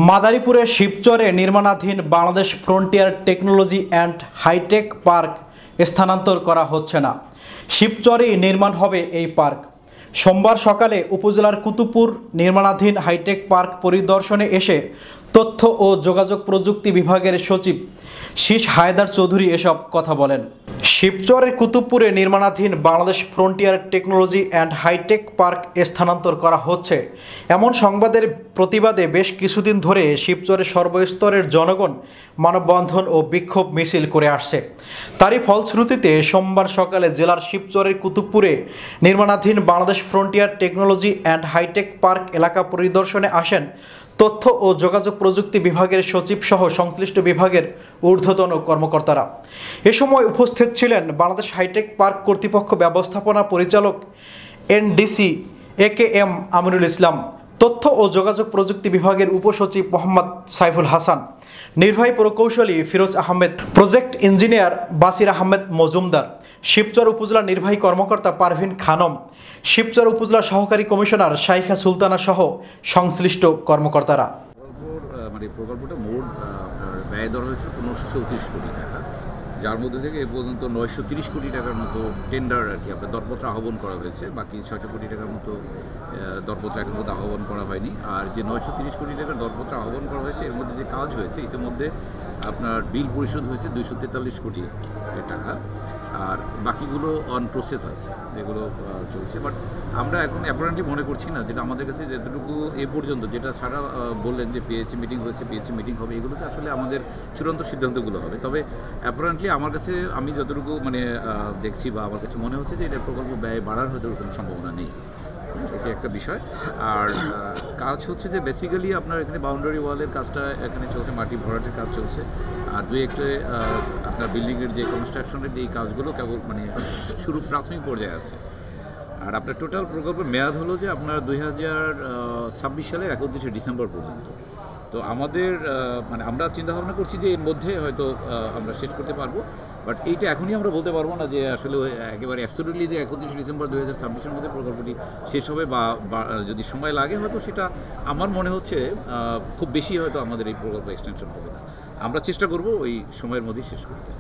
মাদারীপুরের শিবচরে নির্মাণাধীন Bangladesh frontier technology and hi tech park স্থানান্তর করা হচ্ছে না। শিবচরেই নির্মাণ হবে এই পার্ক। সোমবার সকালে উপজেলার কুতুবপুর নির্মাণাধীন হাইটেক পার্ক পরিদর্শনে এসে তথ্য ও যোগাযোগ প্রযুক্তি বিভাগের সচিব শীষ হায়দার চৌধুরী এসব কথা বলেন। শিবচরের কুতুবপুরে নির্মাণাধীন Bangladesh frontier technology and hi tech park স্থানান্তর করা হচ্ছে এমন সংবাদের প্রতিবাদে বেশ কিছুদিন ধরে শিবচরের সর্বস্তরের জনগণ মানববন্ধন ও বিক্ষোভ মিছিল করে আসছে। তারই ফলশ্রুতিতে সোমবার সকালে জেলার শিবচরের কুতুবপুরে নির্মাণাধীন Bangladesh frontier technology and hi tech park এলাকা পরিদর্শনে আসেন তথ্য ও যোগাযোগ প্রযুক্তি বিভাগের সচিব সহ সংশ্লিষ্ট বিভাগের ঊর্ধ্বতন কর্মকর্তারা। এ সময় উপস্থিত ছিলেন বাংলাদেশ হাইটেক পার্ক কর্তৃপক্ষ ব্যবস্থাপনা পরিচালক এনডিসি AKM আমিনুল ইসলাম, তথ্য ও যোগাযোগ প্রযুক্তি বিভাগের উপসচিব মোহাম্মদ সাইফুল হাসান, নির্বাহী প্রকৌশলী ফিরোজ আহমেদ, প্রজেক্ট ইঞ্জিনিয়ার বাসির আহমেদ মজুমদার, শিবচর উপজেলা নির্বাহী কর্মকর্তা পারভিন খানম, শিবচর উপজেলা সহকারী কমিশনার শাইখা সুলতানা সহ সংশ্লিষ্ট কর্মকর্তারা। প্রকল্পটা মোট ব্যয় ধরা হয়েছে 1534 কোটি টাকা, যার মধ্যে থেকে এ পর্যন্ত 930 কোটি টাকার মতো টেন্ডার আর কি আপনার দরপত্র আহ্বান করা হয়েছে। বাকি 600 কোটি টাকার মতো দরপত্র এখন মধ্যে আহ্বান করা হয়নি। আর যে 930 কোটি টাকার দরপত্র আহ্বান করা হয়েছে এর মধ্যে যে কাজ হয়েছে ইতিমধ্যে আপনার বিল পরিশোধ হয়েছে 243 কোটি টাকা, আর বাকিগুলো অন প্রসেস আছে, যেগুলো চলছে। বাট আমরা এখন অ্যাপারেন্টলি মনে করছি না, যেটা আমাদের কাছে যতটুকু এ পর্যন্ত যেটা সারা বললেন যে পিএসসি মিটিং হয়েছে, পিএসসি মিটিং হবে, এগুলোতে আসলে আমাদের চূড়ান্ত সিদ্ধান্তগুলো হবে। তবে অ্যাপারেন্টলি আমার কাছে আমি যতটুকু দেখছি বা আমার কাছে মনে হচ্ছে যে এটা প্রকল্প ব্যয় বাড়ার হয়তো কোনো সম্ভাবনা নেই। এটি একটা বিষয়। আর কাজ হচ্ছে যে বেসিক্যালি আপনার এখানে বাউন্ডারি ওয়ালের কাজটা এখানে চলছে, মাটি ভরাটের কাজ চলছে, আর দুই একটা আপনার বিল্ডিংয়ের যে কনস্ট্রাকশনের যে কাজগুলো কেবল শুরু প্রাথমিক পর্যায়ে আছে। আর আপনার টোটাল প্রকল্পের মেয়াদ হলো যে আপনার 2026 সালের 31শে ডিসেম্বর পর্যন্ত। তো আমাদের আমরা চিন্তা ভাবনা করছি যে এর মধ্যে হয়তো আমরা শেষ করতে পারবো। বাট এইটা এখনই আমরা বলতে পারবো না যে আসলে একেবারে অ্যাবসলিউটলি যে 31শে ডিসেম্বর 2026-এর মধ্যে প্রকল্পটি শেষ হবে, বা যদি সময় লাগে হয়তো সেটা আমার মনে হচ্ছে খুব বেশি হয়তো আমাদের এই প্রকল্প এক্সটেনশন হবে না। আমরা চেষ্টা করব ওই সময়ের মধ্যেই শেষ করতে।